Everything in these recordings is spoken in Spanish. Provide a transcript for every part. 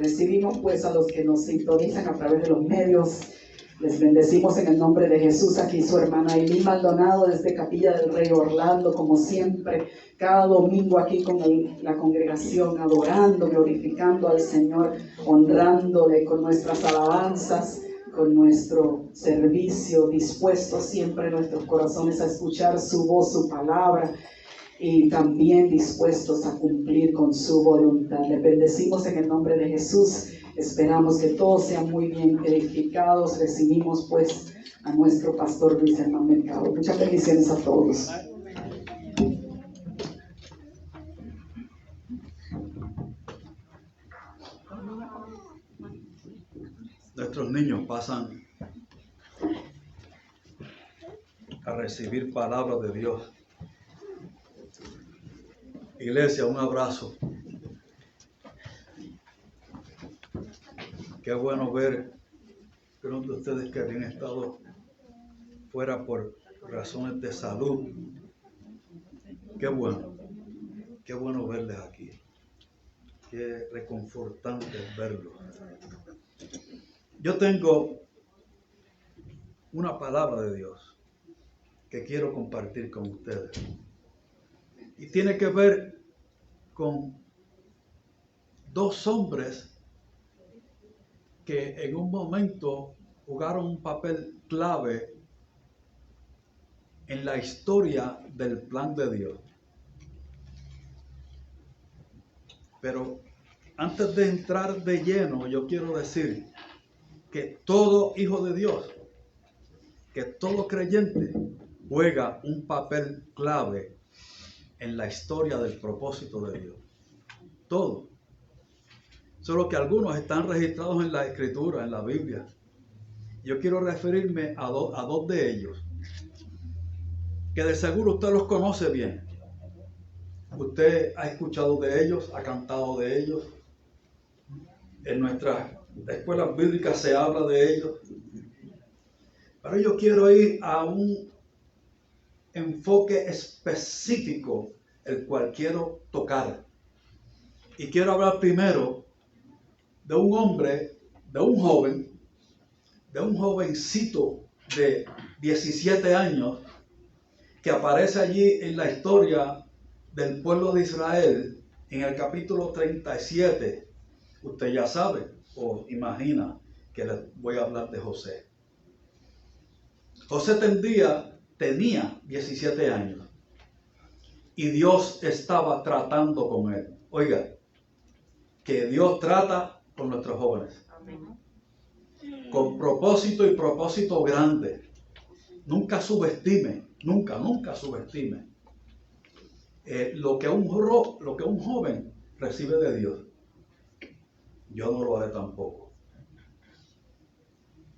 Recibimos pues a los que nos sintonizan a través de los medios. Les bendecimos en el nombre de Jesús. Aquí su hermana Eileen Maldonado desde Capilla del Rey Orlando, como siempre, cada domingo aquí con la congregación, adorando, glorificando al Señor, honrándole con nuestras alabanzas, con nuestro servicio, dispuestos siempre nuestros corazones a escuchar su voz, su palabra, y también dispuestos a cumplir con su voluntad. Les bendecimos en el nombre de Jesús. Esperamos que todos sean muy bien edificados. Recibimos pues a nuestro pastor Luis Hermán Mercado. Muchas bendiciones a todos. Nuestros niños pasan a recibir palabra de Dios. Iglesia, un abrazo. Qué bueno ver que uno de ustedes que habían estado fuera por razones de salud. Qué bueno verles aquí. Qué reconfortante verlos. Yo tengo una palabra de Dios que quiero compartir con ustedes. Y tiene que ver con dos hombres que en un momento jugaron un papel clave en la historia del plan de Dios. Pero antes de entrar de lleno, yo quiero decir que todo hijo de Dios, que todo creyente juega un papel clave en la historia del propósito de Dios. Todo. Solo que algunos están registrados en la Escritura, en la Biblia. Yo quiero referirme a dos de ellos, que de seguro usted los conoce bien. Usted ha escuchado de ellos, ha cantado de ellos. En nuestras escuelas bíblicas se habla de ellos. Pero yo quiero ir a un enfoque específico, el cual quiero tocar. Y quiero hablar primero de un hombre, de un jovencito de 17 años que aparece allí en la historia del pueblo de Israel en el capítulo 37. Usted ya sabe o imagina que les voy a hablar de José. José tenía 17 años y Dios estaba tratando con él. Oiga, que Dios trata con nuestros jóvenes. Amén. Con propósito y propósito grande. Nunca subestime, nunca subestime lo que un joven recibe de Dios. Yo no lo haré tampoco.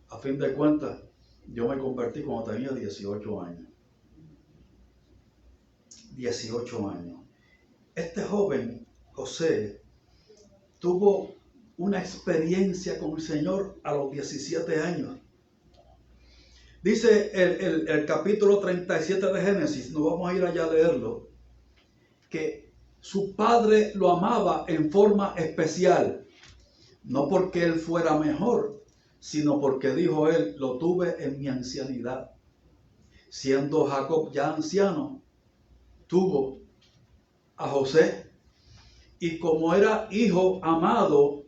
A fin de cuentas, yo me convertí cuando tenía 18 años. 18 años. Este joven, José, tuvo una experiencia con el Señor a los 17 años. Dice el capítulo 37 de Génesis, no vamos a ir allá a leerlo, que su padre lo amaba en forma especial, no porque él fuera mejor, sino porque dijo él, lo tuve en mi ancianidad. Siendo Jacob ya anciano, tuvo a José, y como era hijo amado,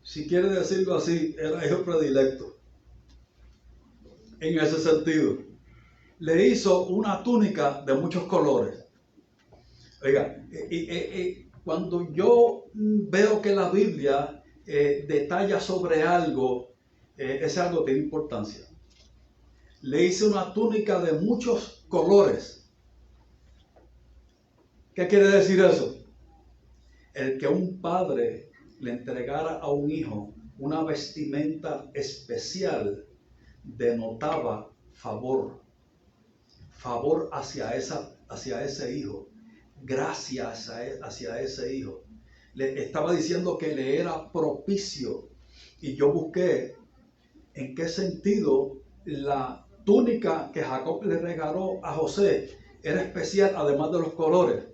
si quiere decirlo así, era hijo predilecto. En ese sentido, le hizo una túnica de muchos colores. Oiga, cuando yo veo que la Biblia detalla sobre algo, ese algo tiene importancia. Le hizo una túnica de muchos colores. ¿Qué quiere decir eso? El que un padre le entregara a un hijo una vestimenta especial denotaba favor hacia ese hijo, gracias hacia ese hijo. Le estaba diciendo que le era propicio. Y yo busqué en qué sentido la túnica que Jacob le regaló a José era especial, además de los colores.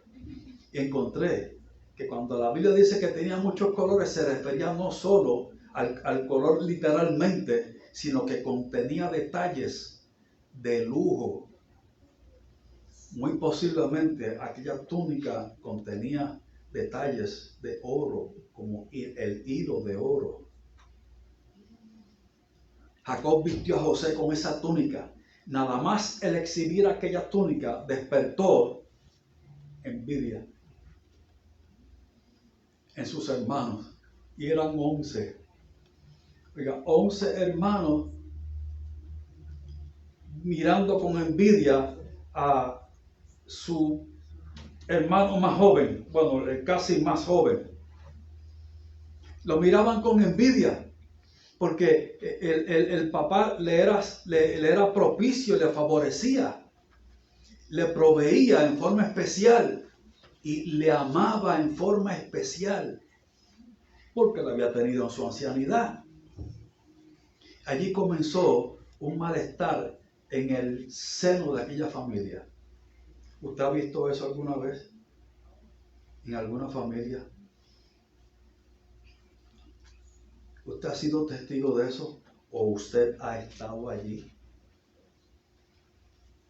Y encontré que cuando la Biblia dice que tenía muchos colores, se refería no solo al color literalmente, sino que contenía detalles de lujo. Muy posiblemente aquella túnica contenía detalles de oro, como el hilo de oro. Jacob vistió a José con esa túnica. Nada más el exhibir aquella túnica despertó envidia en sus hermanos. Y eran 11. Oiga, 11 hermanos mirando con envidia a su hermano más joven, bueno, casi más joven. Lo miraban con envidia porque el papá le era propicio, le favorecía, le proveía en forma especial y le amaba en forma especial porque lo había tenido en su ancianidad. Allí comenzó un malestar en el seno de aquella familia. ¿Usted ha visto eso alguna vez? ¿En alguna familia? ¿Usted ha sido testigo de eso? ¿O usted ha estado allí?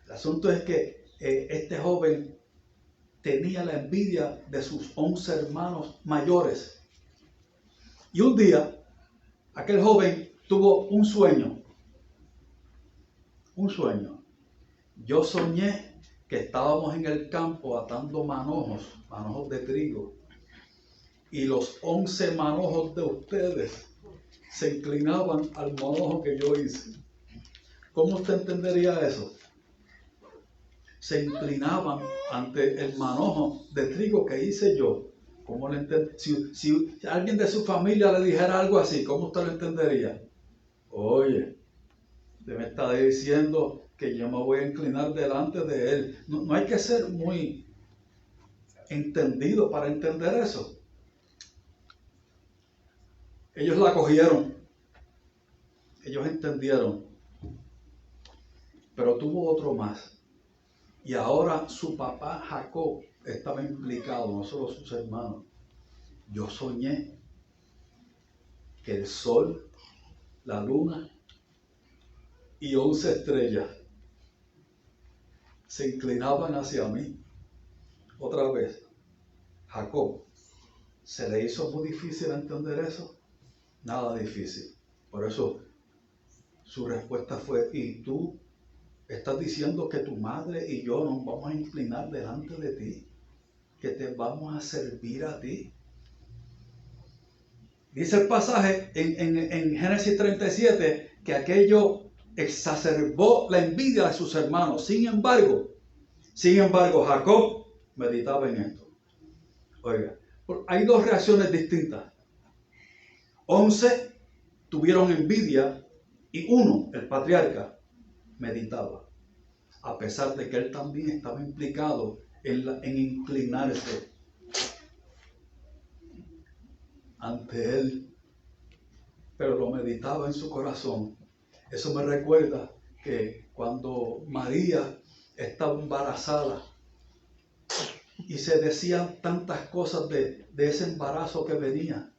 El asunto es que este joven tenía la envidia de sus 11 hermanos mayores. Y un día, aquel joven tuvo un sueño. Un sueño. Yo soñé que estábamos en el campo atando manojos de trigo. Y los 11 manojos de ustedes se inclinaban al manojo que yo hice. ¿Cómo usted entendería eso? Se inclinaban ante el manojo de trigo que hice yo. ¿Cómo le si alguien de su familia le dijera algo así, ¿cómo usted lo entendería? Oye, usted me está diciendo que yo me voy a inclinar delante de él. No hay que ser muy entendido para entender eso. Ellos la cogieron. Ellos entendieron. Pero tuvo otro más. Y ahora su papá Jacob estaba implicado, no solo sus hermanos. Yo soñé que el sol, la luna y 11 estrellas se inclinaban hacia mí. Otra vez, Jacob, ¿se le hizo muy difícil entender eso? Nada difícil. Por eso su respuesta fue, ¿y tú estás diciendo que tu madre y yo nos vamos a inclinar delante de ti? ¿Que te vamos a servir a ti? Dice el pasaje en Génesis 37 que aquello exacerbó la envidia de sus hermanos. Sin embargo, Jacob meditaba en esto. Oiga, hay dos reacciones distintas. 11 tuvieron envidia y uno, el patriarca, meditaba. A pesar de que él también estaba implicado en inclinarse ante él, pero lo meditaba en su corazón. Eso me recuerda que cuando María estaba embarazada y se decían tantas cosas de ese embarazo que venía,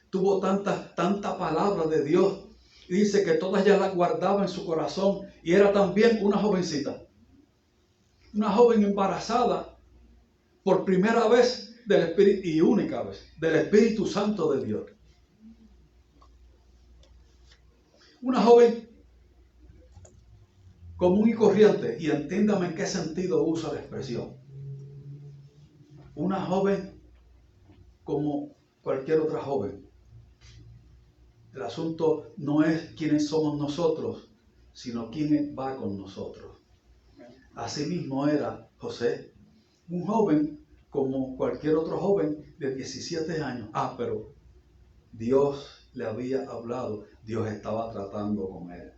tuvo tanta palabra de Dios, y dice que todas ya las guardaba en su corazón, y era también una jovencita, una joven embarazada por primera vez del Espíritu y única vez del Espíritu Santo de Dios. Una joven común y corriente, y entiéndame en qué sentido usa la expresión. Una joven como cualquier otra joven. El asunto no es quiénes somos nosotros, sino quién va con nosotros. Asimismo era José, un joven como cualquier otro joven de 17 años. Pero Dios le había hablado, Dios estaba tratando con él.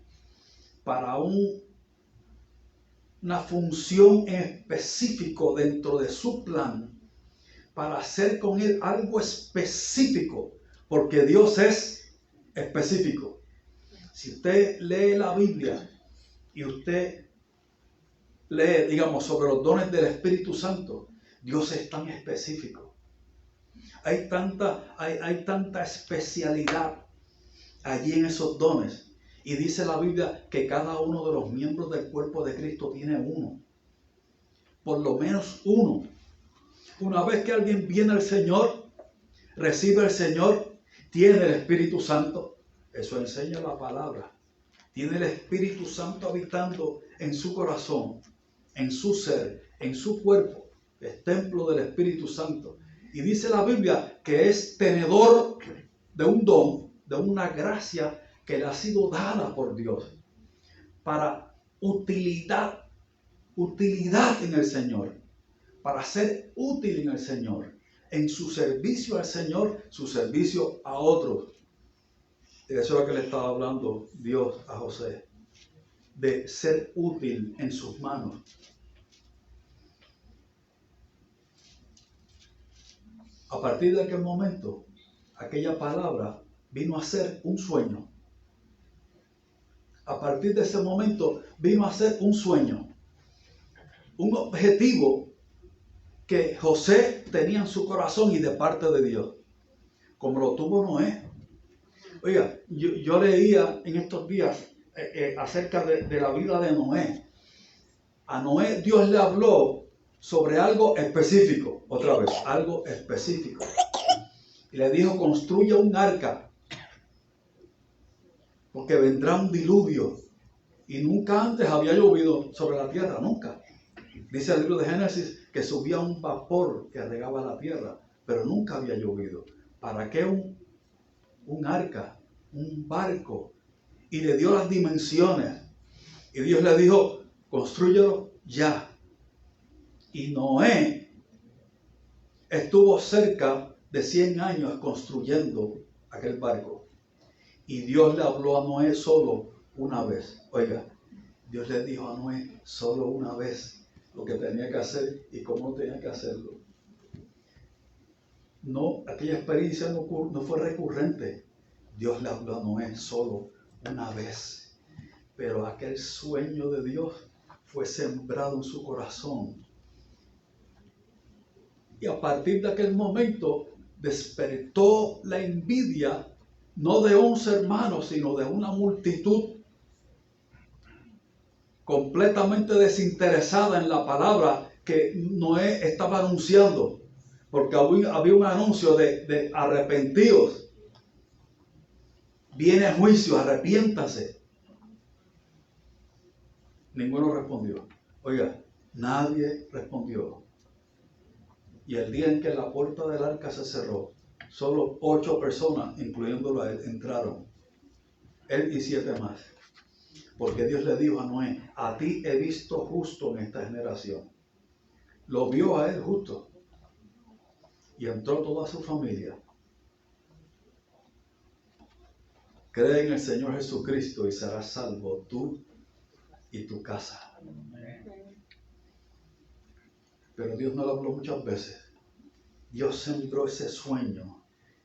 Para una función en específico dentro de su plan, para hacer con él algo específico, porque Dios es específico. Si usted lee la Biblia y usted lee, digamos, sobre los dones del Espíritu Santo, Dios es tan específico. Hay tanta especialidad allí en esos dones. Y dice la Biblia que cada uno de los miembros del cuerpo de Cristo tiene uno. Por lo menos uno. Una vez que alguien viene al Señor, recibe al Señor, tiene el Espíritu Santo. Eso enseña la palabra. Tiene el Espíritu Santo habitando en su corazón, en su ser, en su cuerpo. Es templo del Espíritu Santo. Y dice la Biblia que es tenedor de un don, de una gracia que le ha sido dada por Dios para utilidad en el Señor, para ser útil en el Señor, en su servicio al Señor, su servicio a otros. Y eso es lo que le estaba hablando Dios a José, de ser útil en sus manos. A partir de aquel momento, aquella palabra vino a ser un sueño. A partir de ese momento vino a ser un sueño, un objetivo que José tenía en su corazón y de parte de Dios, como lo tuvo Noé. Oiga, yo leía en estos días acerca de la vida de Noé. A Noé Dios le habló sobre algo específico, otra vez, algo específico. Y le dijo, construya un arca, porque vendrá un diluvio. Y nunca antes había llovido sobre la tierra, nunca. Dice el libro de Génesis que subía un vapor que regaba la tierra, pero nunca había llovido. ¿Para qué un arca, un barco? Y le dio las dimensiones. Y Dios le dijo, constrúyelo ya. Y Noé estuvo cerca de 100 años construyendo aquel barco. Y Dios le habló a Noé solo una vez. Oiga, Dios le dijo a Noé solo una vez lo que tenía que hacer y cómo tenía que hacerlo. No, aquella experiencia no fue recurrente. Dios le habló a Noé solo una vez. Pero aquel sueño de Dios fue sembrado en su corazón. Y a partir de aquel momento despertó la envidia, no de 11 hermanos, sino de una multitud completamente desinteresada en la palabra que Noé estaba anunciando. Porque había un anuncio de arrepentíos. Viene el juicio, arrepiéntase. Ninguno respondió. Oiga, nadie respondió. Y el día en que la puerta del arca se cerró, solo 8 personas, incluyéndolo a él, entraron. Él y 7 más. Porque Dios le dijo a Noé, a ti he visto justo en esta generación. Lo vio a él justo. Y entró toda su familia. Cree en el Señor Jesucristo y serás salvo tú y tu casa. Pero Dios no lo habló muchas veces. Dios sembró ese sueño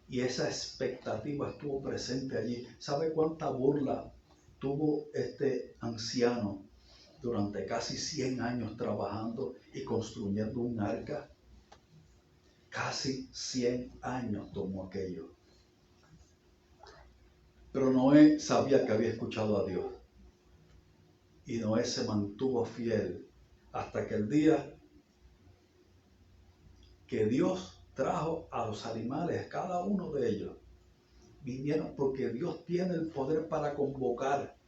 y esa expectativa estuvo presente allí. ¿Sabe cuánta burla tuvo este anciano durante casi 100 años trabajando y construyendo un arca? Casi 100 años tomó aquello. Pero Noé sabía que había escuchado a Dios. Y Noé se mantuvo fiel hasta que el día que Dios trajo a los animales, cada uno de ellos, vinieron porque Dios tiene el poder para convocar.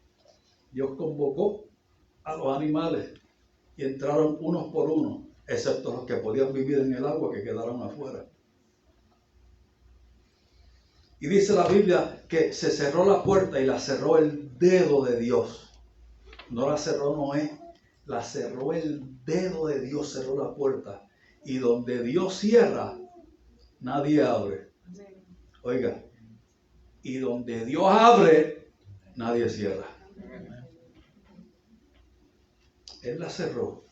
Dios convocó a los animales y entraron unos por uno, excepto los que podían vivir en el agua, que quedaron afuera. Y dice la Biblia que se cerró la puerta y la cerró el dedo de Dios. No la cerró Noé, la cerró el dedo de Dios, cerró la puerta. Y donde Dios cierra, nadie abre. Oiga, y donde Dios abre, nadie cierra. Él la cerró.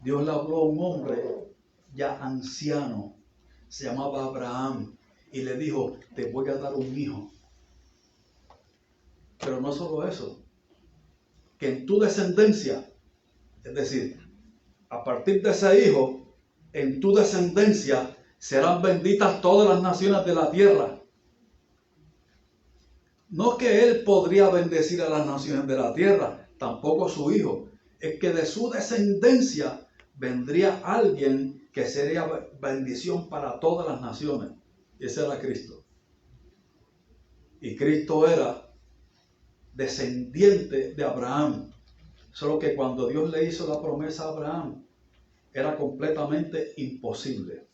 Dios le habló a un hombre ya anciano, se llamaba Abraham, y le dijo, te voy a dar un hijo. Pero no solo eso, que en tu descendencia, es decir, a partir de ese hijo, en tu descendencia serán benditas todas las naciones de la tierra. No que él podría bendecir a las naciones de la tierra, tampoco su hijo. Es que de su descendencia vendría alguien que sería bendición para todas las naciones. Ese era Cristo. Y Cristo era descendiente de Abraham. Solo que cuando Dios le hizo la promesa a Abraham, era completamente imposible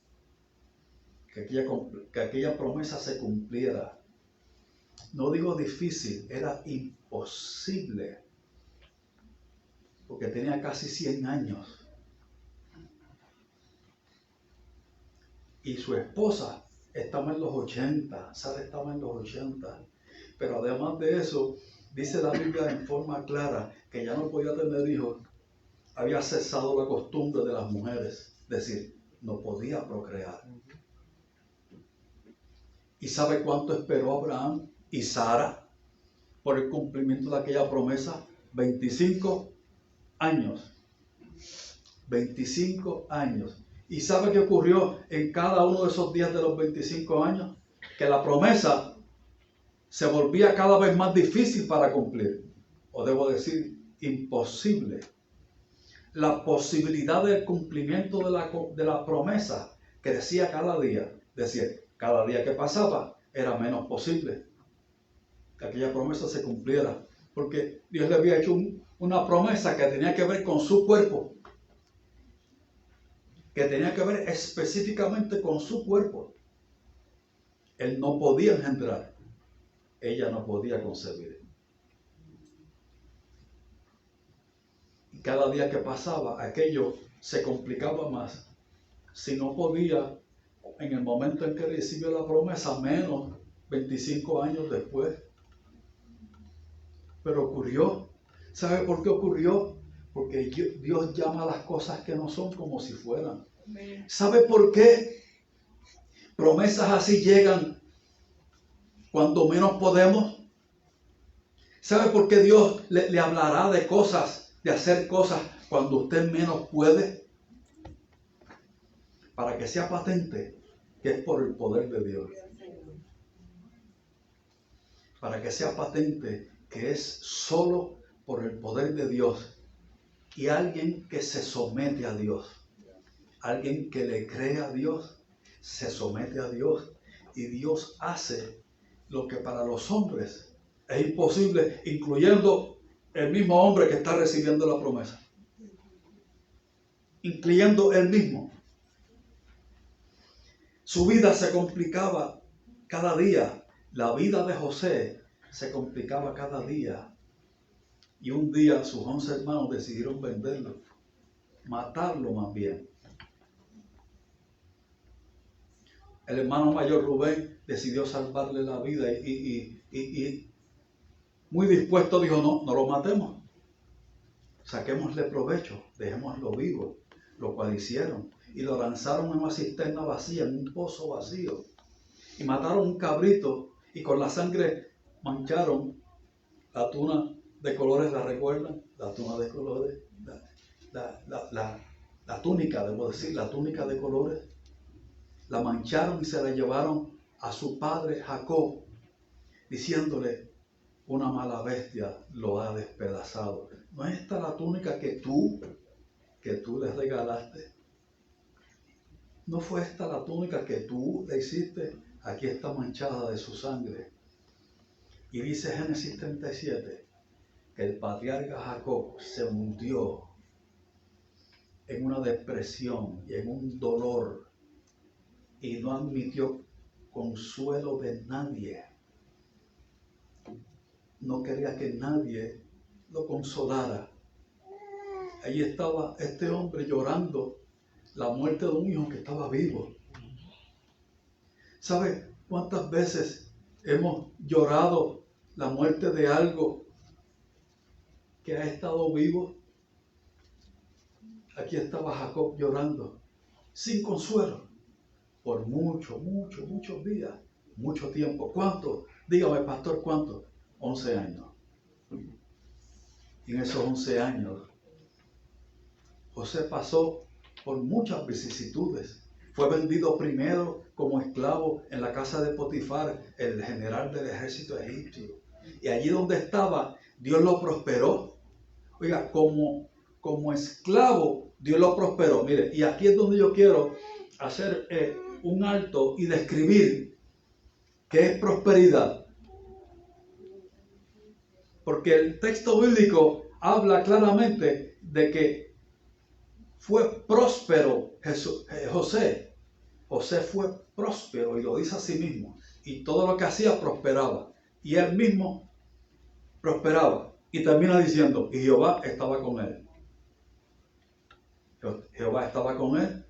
que aquella promesa se cumpliera. No digo difícil, era imposible. Porque tenía casi 100 años. Y su esposa estaba en los 80, Sara estaba en los 80. Pero además de eso, dice la Biblia en forma clara que ya no podía tener hijos. Había cesado la costumbre de las mujeres, es decir, no podía procrear. ¿Y sabe cuánto esperó Abraham y Sara por el cumplimiento de aquella promesa? 25 años. 25 años. ¿Y sabe qué ocurrió en cada uno de esos días de los 25 años? Que la promesa se volvía cada vez más difícil para cumplir. O debo decir, imposible. La posibilidad del cumplimiento de la promesa crecía cada día. Es decir, cada día que pasaba era menos posible que aquella promesa se cumpliera. Porque Dios le había hecho una promesa que tenía que ver con su cuerpo. Que tenía que ver específicamente con su cuerpo. Él no podía engendrar. Ella no podía concebir. Y cada día que pasaba, aquello se complicaba más. Si no podía, en el momento en que recibió la promesa, menos 25 años después. Pero ocurrió. ¿Sabe por qué ocurrió? Porque Dios llama a las cosas que no son como si fueran. ¿Sabe por qué promesas así llegan cuando menos podemos? ¿Sabe por qué Dios le hablará de cosas, de hacer cosas cuando usted menos puede? Para que sea patente que es por el poder de Dios. Para que sea patente que es solo por el poder de Dios. Y alguien que se somete a Dios. Alguien que le cree a Dios, se somete a Dios. Y Dios hace lo que para los hombres es imposible, incluyendo el mismo hombre que está recibiendo la promesa. Incluyendo él mismo. Su vida se complicaba cada día. La vida de José se complicaba cada día. Y un día sus 11 hermanos decidieron venderlo. Matarlo más bien. El hermano mayor Rubén decidió salvarle la vida y muy dispuesto dijo, no lo matemos. Saquémosle provecho, dejémoslo vivo. Lo cual hicieron. Y lo lanzaron en una cisterna vacía, en un pozo vacío. Y mataron un cabrito y con la sangre mancharon la tuna de colores, ¿la recuerdan? La tuna de colores, la túnica, debo decir, la túnica de colores. La mancharon y se la llevaron a su padre Jacob, diciéndole, una mala bestia lo ha despedazado. ¿No es esta la túnica que tú le regalaste? ¿No fue esta la túnica que tú le hiciste? Aquí está manchada de su sangre. Y dice Génesis 37, que el patriarca Jacob se hundió en una depresión y en un dolor y no admitió consuelo de nadie. No quería que nadie lo consolara. Ahí estaba este hombre llorando la muerte de un hijo que estaba vivo. ¿Sabe cuántas veces hemos llorado la muerte de algo que ha estado vivo? Aquí estaba Jacob llorando, sin consuelo, por muchos días, mucho tiempo. ¿Cuánto? Dígame, pastor, ¿cuánto? 11 años. Y en esos 11 años, José pasó por muchas vicisitudes. Fue vendido primero como esclavo en la casa de Potifar, el general del ejército egipcio. Y allí donde estaba, Dios lo prosperó. Oiga, como esclavo, Dios lo prosperó. Mire, y aquí es donde yo quiero hacer un alto y describir qué es prosperidad. Porque el texto bíblico habla claramente de que fue próspero José. José fue próspero y lo dice a sí mismo. Y todo lo que hacía prosperaba. Y él mismo prosperaba. Y termina diciendo, y Jehová estaba con él. Jehová estaba con él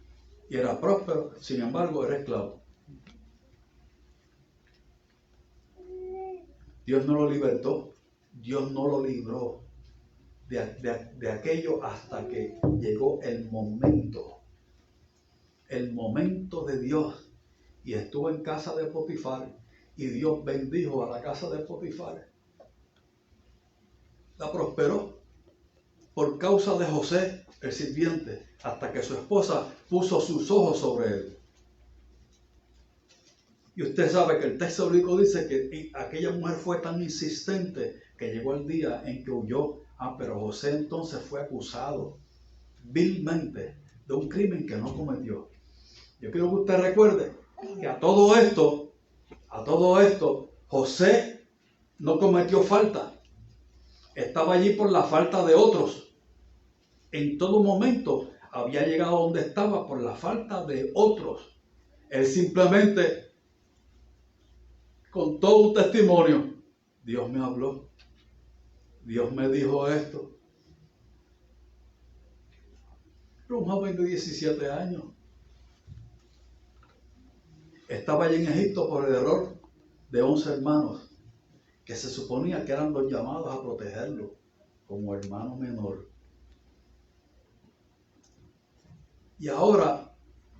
y era próspero, sin embargo era esclavo. Dios no lo libertó, Dios no lo libró de aquello hasta que llegó el momento de Dios, y estuvo en casa de Potifar, y Dios bendijo a la casa de Potifar. La prosperó por causa de José, el sirviente, hasta que su esposa puso sus ojos sobre él. Y usted sabe que el texto bíblico dice que aquella mujer fue tan insistente que llegó el día en que huyó. Pero José entonces fue acusado vilmente de un crimen que no cometió. Yo quiero que usted recuerde que a todo esto, José no cometió falta. Estaba allí por la falta de otros. En todo momento había llegado donde estaba por la falta de otros. Él simplemente contó un testimonio. Dios me habló. Dios me dijo esto. Pero un joven de 17 años estaba allí en Egipto por el error de 11 hermanos que se suponía que eran los llamados a protegerlo como hermano menor. Y ahora,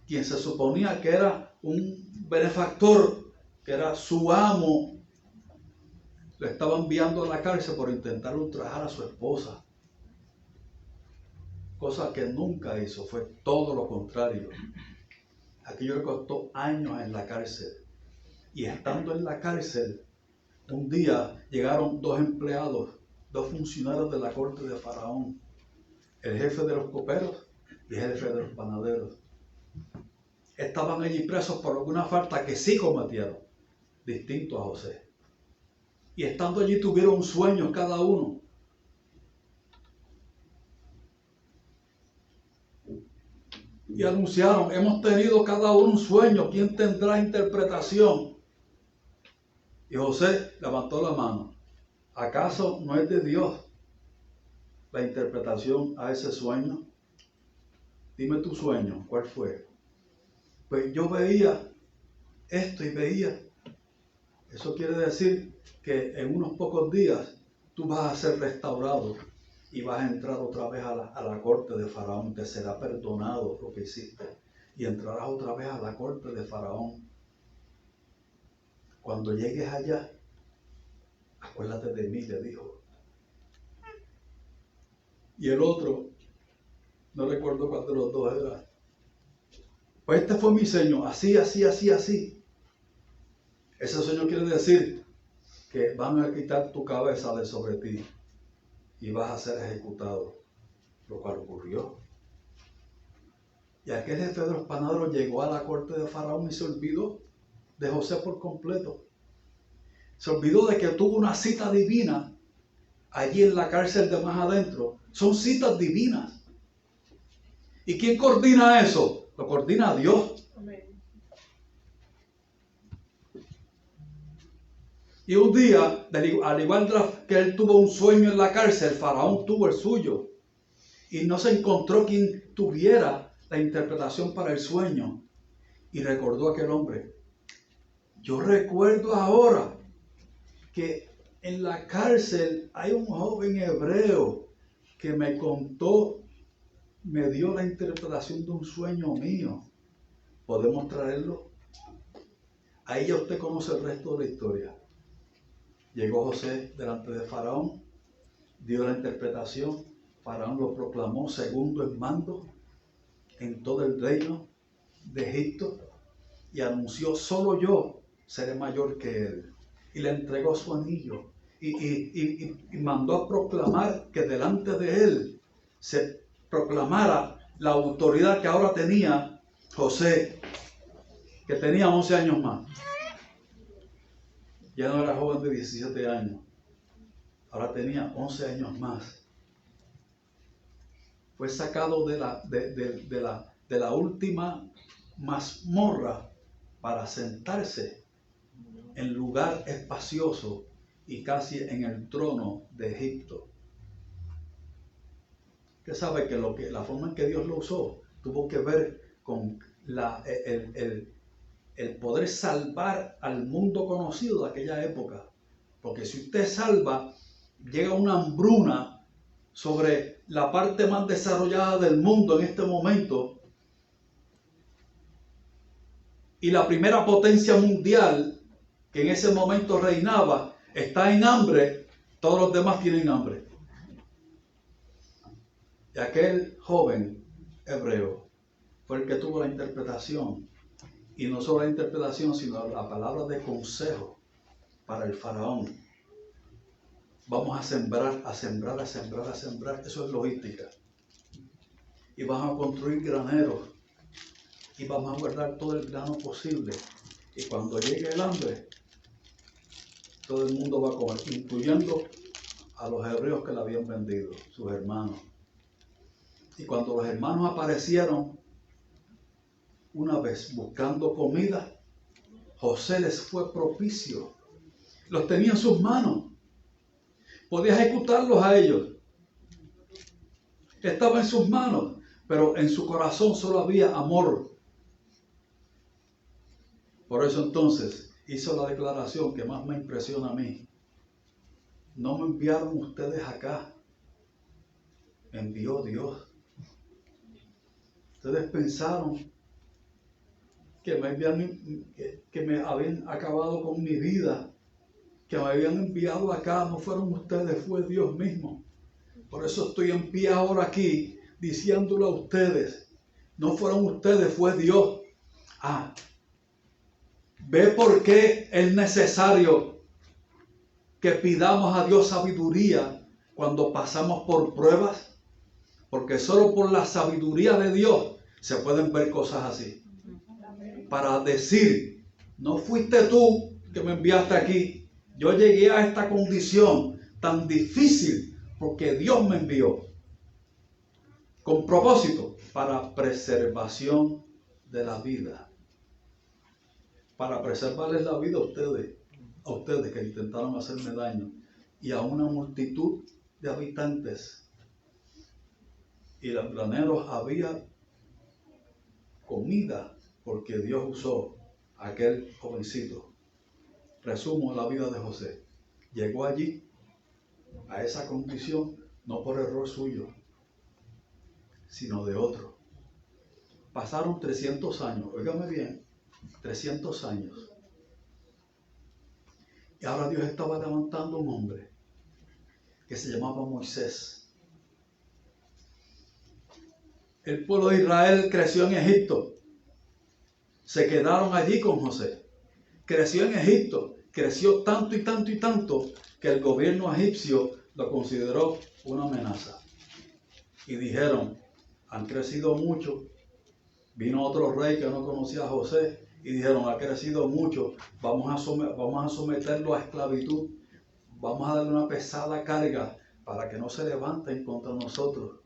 quien se suponía que era un benefactor, que era su amo, le estaba enviando a la cárcel por intentar ultrajar a su esposa. Cosa que nunca hizo, fue todo lo contrario. Aquello le costó años en la cárcel. Y estando en la cárcel, un día llegaron dos empleados, dos funcionarios de la corte de Faraón, el jefe de los coperos y el jefe de los panaderos. Estaban allí presos por alguna falta que sí cometieron, distinto a José. Y estando allí tuvieron sueños cada uno. Y anunciaron, hemos tenido cada uno un sueño, ¿quién tendrá interpretación? Y José levantó la mano. ¿Acaso no es de Dios la interpretación a ese sueño? Dime tu sueño, ¿cuál fue? Pues yo veía esto y veía. Eso quiere decir que en unos pocos días tú vas a ser restaurado y vas a entrar otra vez a la corte de Faraón. Te será perdonado lo que hiciste y entrarás otra vez a la corte de Faraón. Cuando llegues allá, acuérdate de mí, le dijo. Y el otro, no recuerdo cuál de los dos era. Pues este fue mi sueño, así, así, así, así. Ese sueño quiere decir que van a quitar tu cabeza de sobre ti y vas a ser ejecutado, lo cual ocurrió. Y aquel jefe de los panaderos llegó a la corte de Faraón y se olvidó de José por completo. Se olvidó de que tuvo una cita divina allí en la cárcel de más adentro. Son citas divinas. ¿Y quién coordina eso? Lo coordina Dios. Amén. Y un día, al igual que él tuvo un sueño en la cárcel, Faraón tuvo el suyo. Y no se encontró quien tuviera la interpretación para el sueño. Y recordó a aquel hombre. Yo recuerdo ahora que en la cárcel hay un joven hebreo que me contó, me dio la interpretación de un sueño mío. ¿Podemos traerlo? Ahí ya usted conoce el resto de la historia. Llegó José delante de Faraón, dio la interpretación, Faraón lo proclamó segundo en mando en todo el reino, de Egipto y anunció: solo yo seré mayor que él. Y le entregó su anillo y mandó a proclamar que delante de él se proclamara la autoridad que ahora tenía José, que tenía 11 años más. Ya no era joven de 17 años, ahora tenía 11 años más. Fue sacado de la última mazmorra para sentarse en lugar espacioso y casi en el trono de Egipto. Usted sabe que la forma en que Dios lo usó tuvo que ver con el poder salvar al mundo conocido de aquella época. Porque si usted salva, llega una hambruna sobre la parte más desarrollada del mundo en este momento, y la primera potencia mundial que en ese momento reinaba está en hambre, todos los demás tienen hambre. Y aquel joven hebreo fue el que tuvo la interpretación, y no solo la interpretación, sino la palabra de consejo para el faraón. Vamos a sembrar, a sembrar, a sembrar, a sembrar. Eso es logística. Y vamos a construir graneros. Y vamos a guardar todo el grano posible. Y cuando llegue el hambre, todo el mundo va a comer, incluyendo a los hebreos que le habían vendido, sus hermanos. Y cuando los hermanos aparecieron una vez buscando comida, José les fue propicio. Los tenía en sus manos. Podía ejecutarlos a ellos. Estaba en sus manos, pero en su corazón solo había amor. Por eso entonces hizo la declaración que más me impresiona a mí. No me enviaron ustedes acá, me envió Dios. Ustedes pensaron que me habían acabado con mi vida, que me habían enviado acá. No fueron ustedes, fue Dios mismo. Por eso estoy en pie ahora aquí, diciéndole a ustedes, no fueron ustedes, fue Dios. ¿Ve por qué es necesario que pidamos a Dios sabiduría cuando pasamos por pruebas? Porque solo por la sabiduría de Dios se pueden ver cosas así. Para decir, no fuiste tú que me enviaste aquí. Yo llegué a esta condición tan difícil porque Dios me envió. Con propósito, para preservación de la vida. Para preservarles la vida a ustedes que intentaron hacerme daño, y a una multitud de habitantes. Y los graneros había comida porque Dios usó a aquel jovencito. Resumo la vida de José. Llegó allí a esa condición no por error suyo, sino de otro. Pasaron 300 años, óigame bien, 300 años. Y ahora Dios estaba levantando un hombre que se llamaba Moisés. El pueblo de Israel creció en Egipto. Se quedaron allí con José. Creció en Egipto. Creció tanto y tanto y tanto que el gobierno egipcio lo consideró una amenaza. Y dijeron, han crecido mucho. Vino otro rey que no conocía a José y dijeron, ha crecido mucho, vamos a someterlo a esclavitud. Vamos a darle una pesada carga para que no se levanten contra nosotros.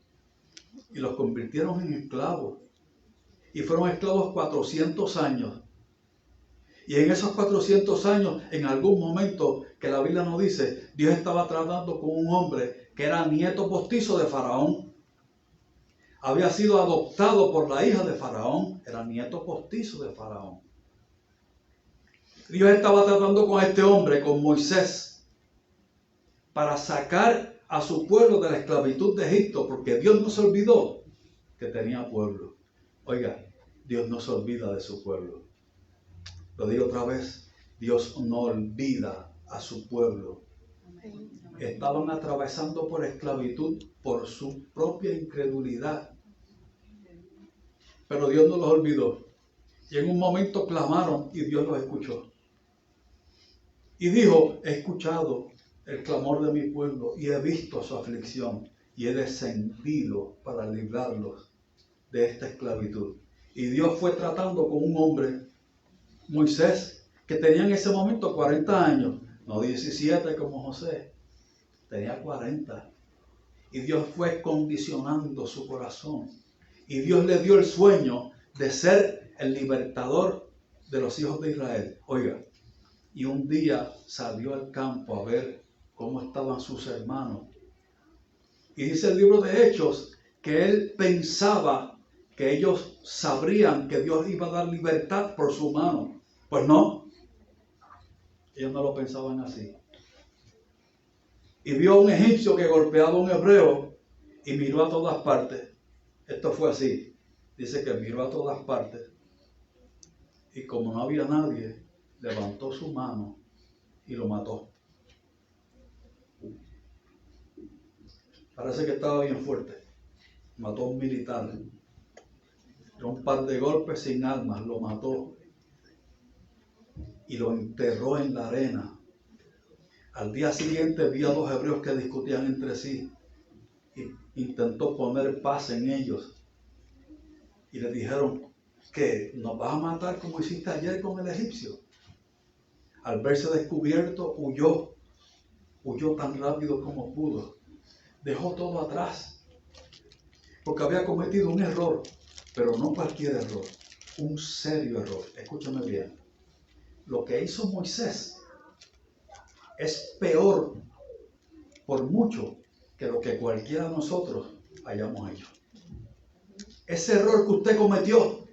Y los convirtieron en esclavos. Y fueron esclavos 400 años. Y en esos 400 años, en algún momento, que la Biblia nos dice, Dios estaba tratando con un hombre que era nieto postizo de Faraón. Había sido adoptado por la hija de Faraón, era nieto postizo de Faraón. Dios estaba tratando con este hombre, con Moisés, para sacar a su pueblo de la esclavitud de Egipto, porque Dios no se olvidó que tenía pueblo. Oiga, Dios no se olvida de su pueblo. Lo digo otra vez, Dios no olvida a su pueblo. Estaban atravesando por esclavitud por su propia incredulidad. Pero Dios no los olvidó. Y en un momento clamaron y Dios los escuchó. Y dijo, he escuchado el clamor de mi pueblo y he visto su aflicción y he descendido para librarlos de esta esclavitud. Y Dios fue tratando con un hombre, Moisés, que tenía en ese momento 40 años, no 17 como José, tenía 40. Y Dios fue condicionando su corazón. Y Dios le dio el sueño de ser el libertador de los hijos de Israel. Oiga, y un día salió al campo a ver cómo estaban sus hermanos. Y dice el libro de Hechos que él pensaba que ellos sabrían que Dios iba a dar libertad por su mano. Pues no, ellos no lo pensaban así. Y vio a un egipcio que golpeaba a un hebreo y miró a todas partes. Esto fue así. Dice que miró a todas partes y como no había nadie, levantó su mano y lo mató. Parece que estaba bien fuerte. Mató a un militar. Dio un par de golpes sin armas, lo mató y lo enterró en la arena. Al día siguiente vi a dos hebreos que discutían entre sí y intentó poner paz en ellos. Y le dijeron, ¿qué? ¿Nos vas a matar como hiciste ayer con el egipcio? Al verse descubierto, huyó tan rápido como pudo. Dejó todo atrás, porque había cometido un error, pero no cualquier error, un serio error. Escúchame bien, lo que hizo Moisés es peor por mucho que lo que cualquiera de nosotros hayamos hecho. Ese error que usted cometió,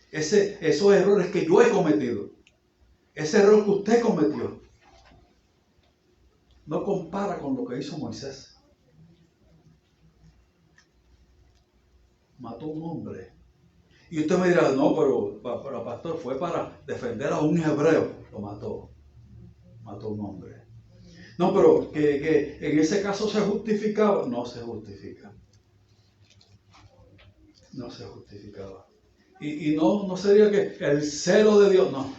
esos errores que yo he cometido, ese error que usted cometió, no compara con lo que hizo Moisés. Mató a un hombre. Y usted me dirá, no, pero pastor, fue para defender a un hebreo. Lo mató. Mató a un hombre. No, pero que en ese caso se justificaba. No se justifica. No se justificaba. Y no sería que el celo de Dios, no.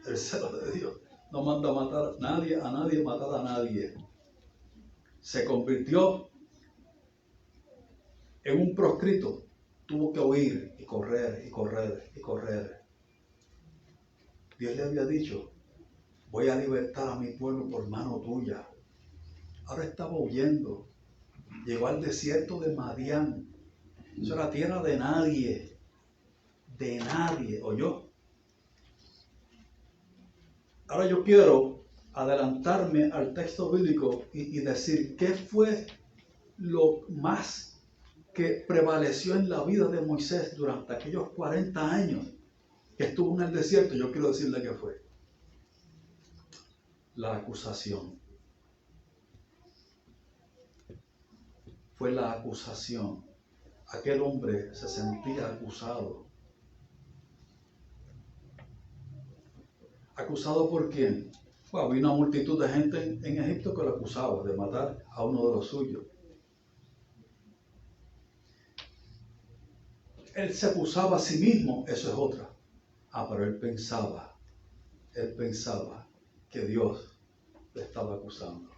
El celo de Dios no manda a matar a nadie, matar a nadie. Se convirtió en un proscrito. Tuvo que huir y correr y correr y correr. Dios le había dicho, voy a libertar a mi pueblo por mano tuya. Ahora estaba huyendo. Llegó al desierto de Madián. Eso era tierra de nadie. De nadie. ¿Oyó? Ahora yo quiero adelantarme al texto bíblico y decir qué fue lo más que prevaleció en la vida de Moisés durante aquellos 40 años que estuvo en el desierto. Yo quiero decirle qué fue. La acusación. Fue la acusación. Aquel hombre se sentía acusado. ¿Acusado por quién? Bueno, había una multitud de gente en Egipto que lo acusaba de matar a uno de los suyos. Él se acusaba a sí mismo, eso es otra. Pero él pensaba que Dios le estaba acusando.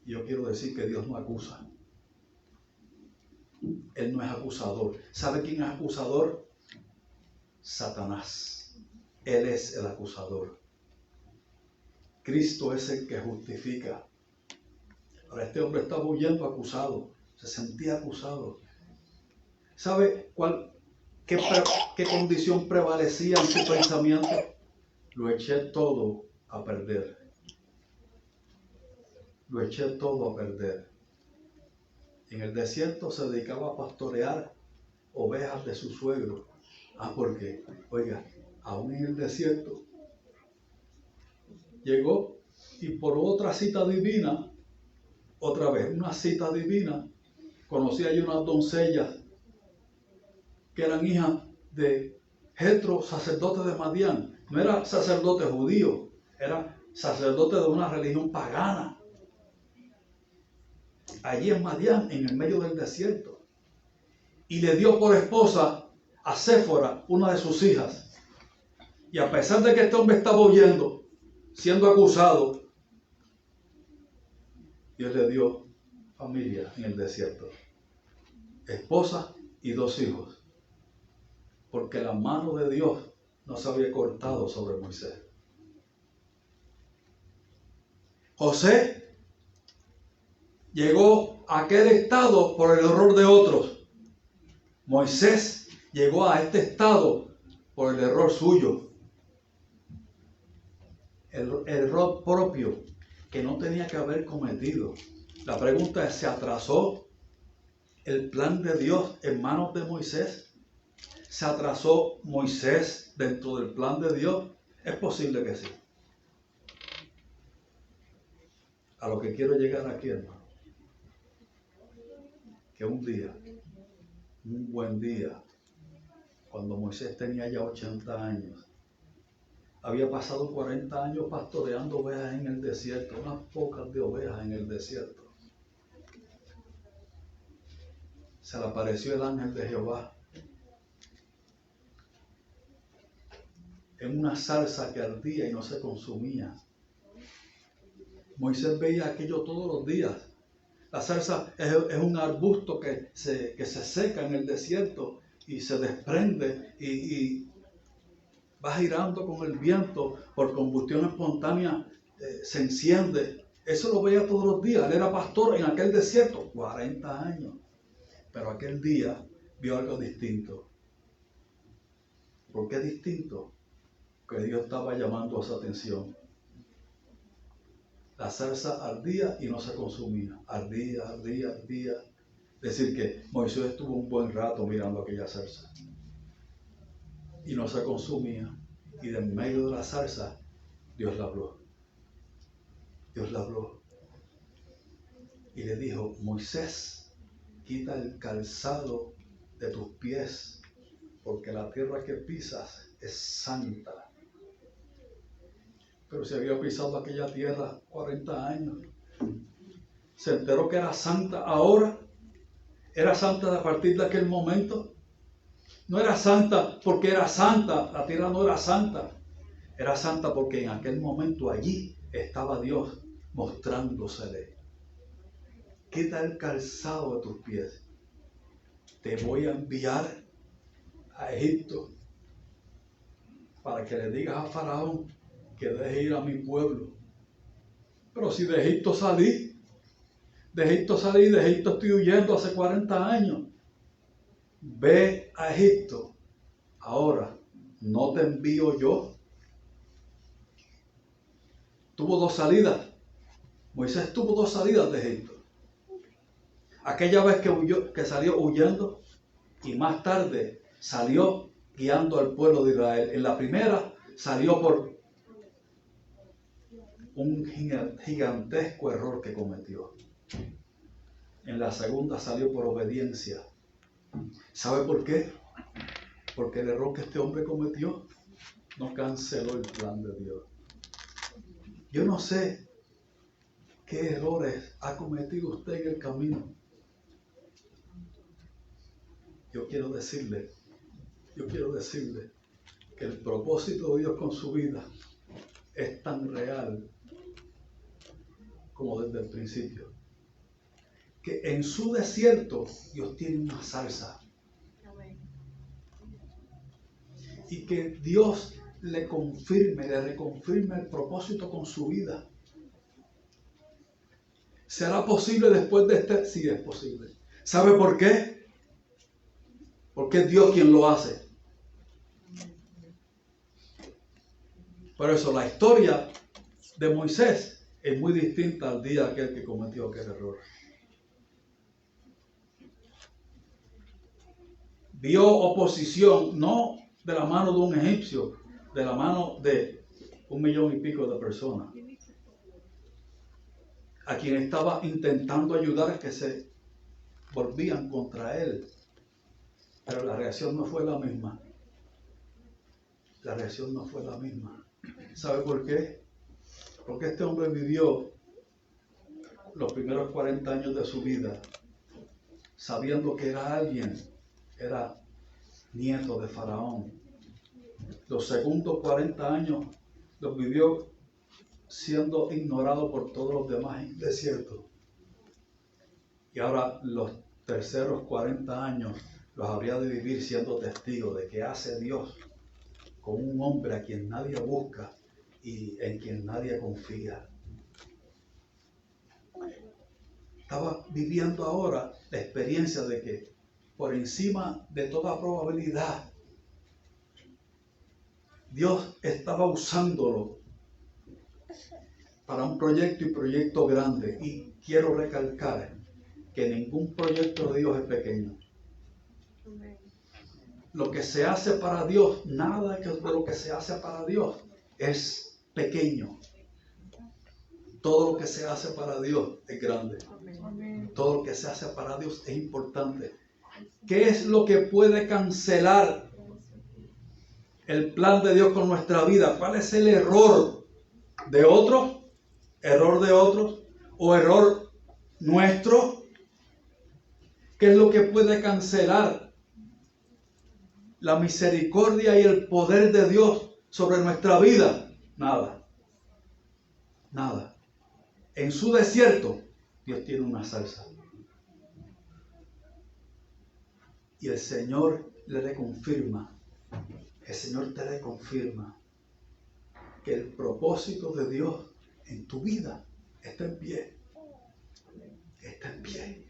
Y yo quiero decir que Dios no acusa. Él no es acusador. ¿Sabe quién es acusador? Satanás. Él es el acusador. Cristo es el que justifica. Ahora este hombre estaba huyendo acusado. Se sentía acusado. ¿Sabe qué condición prevalecía en su pensamiento? Lo eché todo a perder. Lo eché todo a perder. En el desierto se dedicaba a pastorear ovejas de su suegro. Porque, oiga, aún en el desierto llegó y por otra cita divina, otra vez, una cita divina, conocí ahí unas doncellas que eran hijas de Jetro, sacerdote de Madián. No era sacerdote judío, era sacerdote de una religión pagana. Allí en Madián, en el medio del desierto. Y le dio por esposa a Séfora, una de sus hijas. Y a pesar de que este hombre estaba huyendo, siendo acusado, Dios le dio familia en el desierto, esposa y 2 hijos, porque la mano de Dios no se había cortado sobre Moisés. José llegó a aquel estado por el error de otros. Moisés llegó a este estado por el error suyo. El error propio que no tenía que haber cometido. La pregunta es, ¿se atrasó el plan de Dios en manos de Moisés? ¿Se atrasó Moisés dentro del plan de Dios? Es posible que sí. A lo que quiero llegar aquí, hermano, que un día, un buen día, cuando Moisés tenía ya 80 años, había pasado 40 años pastoreando ovejas en el desierto, unas pocas de ovejas en el desierto. Se le apareció el ángel de Jehová en una zarza que ardía y no se consumía. Moisés veía aquello todos los días. La zarza es un arbusto que se seca en el desierto y se desprende y va girando con el viento por combustión espontánea, se enciende. Eso lo veía todos los días. Él era pastor en aquel desierto, 40 años. Pero aquel día vio algo distinto. ¿Por qué distinto? Que Dios estaba llamando a su atención. La zarza ardía y no se consumía. Ardía. Es decir, que Moisés estuvo un buen rato mirando aquella zarza. Y no se consumía. Y de en medio de la zarza, Dios le habló. Dios le habló. Y le dijo, Moisés, quita el calzado de tus pies, porque la tierra que pisas es santa. Pero se había pisado aquella tierra 40 años. Se enteró que era santa ahora. Era santa a partir de aquel momento. No era santa porque era santa. La tierra no era santa. Era santa porque en aquel momento allí estaba Dios mostrándosele. Quita el calzado de tus pies. Te voy a enviar a Egipto para que le digas a Faraón que deje ir a mi pueblo. Pero si de Egipto salí, de Egipto estoy huyendo hace 40 años. Ve a Egipto. Ahora, ¿no te envío yo? Tuvo 2 salidas. Moisés tuvo 2 salidas de Egipto. Aquella vez que salió huyendo y más tarde salió guiando al pueblo de Israel. En la primera salió por un gigantesco error que cometió. En la segunda salió por obediencia. ¿Sabe por qué? Porque el error que este hombre cometió no canceló el plan de Dios. Yo no sé qué errores ha cometido usted en el camino. Yo quiero decirle que el propósito de Dios con su vida es tan real como desde el principio. Que en su desierto Dios tiene una zarza. Y que Dios le reconfirme el propósito con su vida. ¿Será posible después de este? Sí, es posible. ¿Sabe por qué? Porque es Dios quien lo hace. Por eso la historia de Moisés es muy distinta al día aquel que cometió aquel error. Vio oposición, no de la mano de un egipcio, de la mano de 1,5 millones de personas, a quien estaba intentando ayudar, que se volvían contra él. Pero la reacción no fue la misma. ¿Sabe por qué? Porque este hombre vivió los primeros 40 años de su vida sabiendo que era nieto de Faraón. Los segundos 40 años los vivió siendo ignorado por todos los demás en el desierto. Y ahora los terceros 40 años los habría de vivir siendo testigo de que hace Dios con un hombre a quien nadie busca y en quien nadie confía. Estaba viviendo ahora la experiencia de que por encima de toda probabilidad Dios estaba usándolo para un proyecto y proyecto grande. Y quiero recalcar que ningún proyecto de Dios es pequeño. Lo que se hace para Dios, nada de lo que se hace para Dios es pequeño. Todo lo que se hace para Dios es grande. Todo lo que se hace para Dios es importante. ¿Qué es lo que puede cancelar el plan de Dios con nuestra vida? ¿Cuál es el error de otros? ¿Error de otros? ¿O error nuestro? ¿Qué es lo que puede cancelar la misericordia y el poder de Dios sobre nuestra vida? Nada. Nada. En su desierto, Dios tiene una salsa. Y el Señor le reconfirma. El Señor te reconfirma que el propósito de Dios en tu vida está en pie. Está en pie.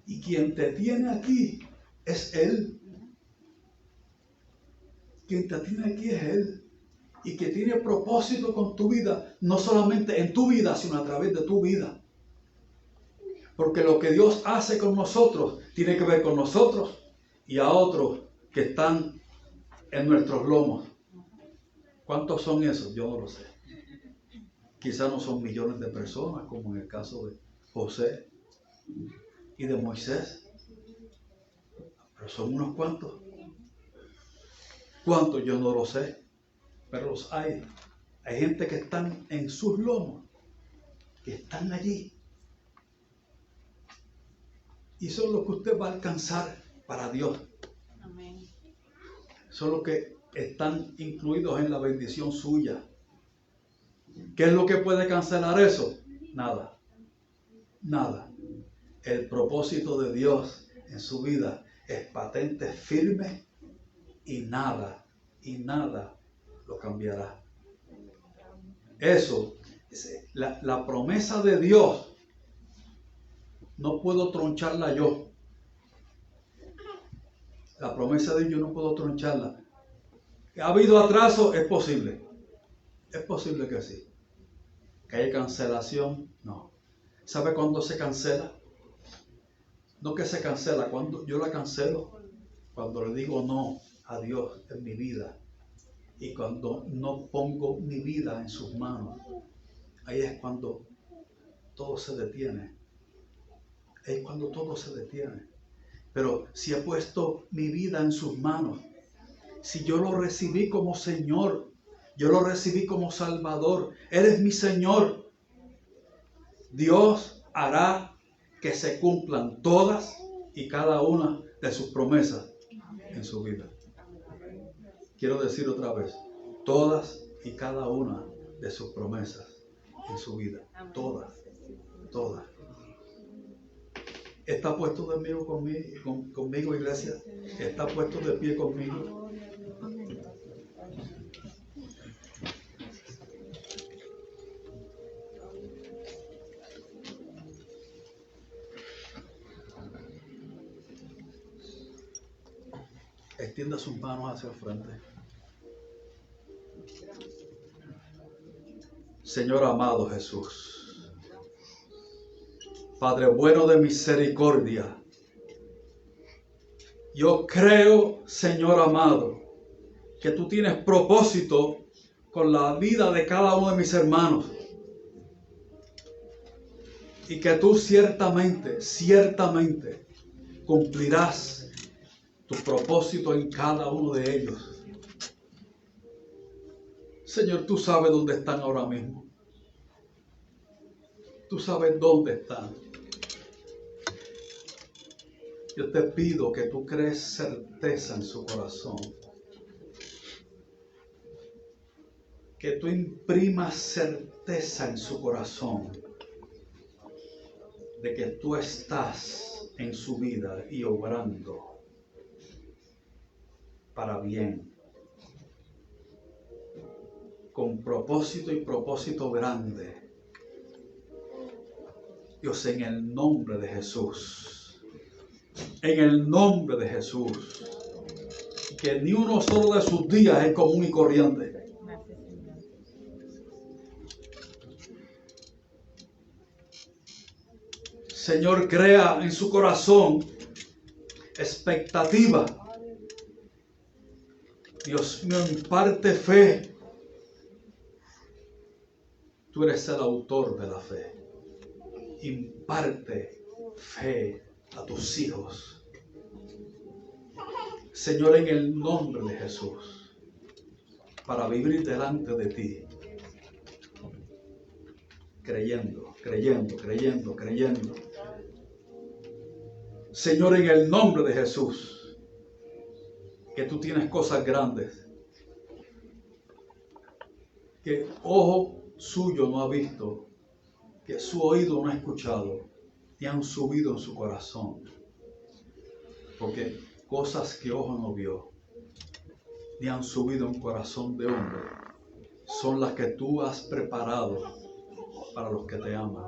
Y quien te tiene aquí es Él. Quien te tiene aquí es Él. Y que tiene propósito con tu vida, no solamente en tu vida, sino a través de tu vida. Porque lo que Dios hace con nosotros tiene que ver con nosotros y a otros que están en nuestros lomos. ¿Cuántos son esos? Yo no lo sé. Quizás no son millones de personas, como en el caso de José y de Moisés. Pero son unos cuantos. ¿Cuántos? Yo no lo sé. Pero los hay. Hay gente que están en sus lomos, que están allí. Y son los que usted va a alcanzar para Dios. Amén. Son los que están incluidos en la bendición suya. ¿Qué es lo que puede cancelar eso? Nada. Nada. El propósito de Dios en su vida es patente, firme y nada lo cambiará. Eso, la promesa de Dios, no puedo troncharla yo. La promesa de Dios no puedo troncharla. ¿Ha habido atraso? Es posible. Es posible que sí. ¿Que haya cancelación? No. ¿Sabe cuándo se cancela? No que se cancela, cuando yo la cancelo, cuando le digo no a Dios en mi vida y cuando no pongo mi vida en sus manos. Ahí es cuando todo se detiene. Es cuando todo se detiene. Pero si he puesto mi vida en sus manos, si yo lo recibí como Señor, yo lo recibí como Salvador, Él es mi Señor, Dios hará que se cumplan todas y cada una de sus promesas en su vida. Quiero decir otra vez, todas y cada una de sus promesas en su vida. Todas. ¿Está puesto de pie conmigo, iglesia? ¿Está puesto de pie conmigo? Extienda sus manos hacia el frente. Señor amado Jesús, Padre bueno de misericordia, yo creo, Señor amado, que tú tienes propósito con la vida de cada uno de mis hermanos y que tú ciertamente cumplirás tu propósito en cada uno de ellos. Señor, tú sabes dónde están ahora mismo. Tú sabes dónde están. Yo te pido que tú crees certeza en su corazón. Que tú imprimas certeza en su corazón de que tú estás en su vida y obrando para bien, con propósito y propósito grande. Dios, en el nombre de Jesús, en el nombre de Jesús, que ni uno solo de sus días es común y corriente. Señor, crea en su corazón expectativa. Dios mío, imparte fe. Tú eres el autor de la fe. Imparte fe a tus hijos. Señor, en el nombre de Jesús, para vivir delante de ti, creyendo, creyendo, creyendo, creyendo. Señor, en el nombre de Jesús, que tú tienes cosas grandes que ojo suyo no ha visto, que su oído no ha escuchado, y han subido en su corazón. Porque cosas que ojo no vio, ni han subido en corazón de hombre, son las que tú has preparado para los que te aman.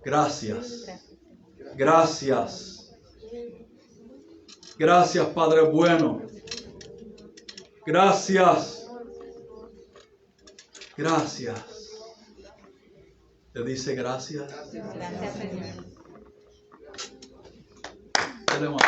Gracias. Gracias. Gracias, Padre bueno. Gracias. Gracias. Te dice gracias. Gracias, Señor. Tenemos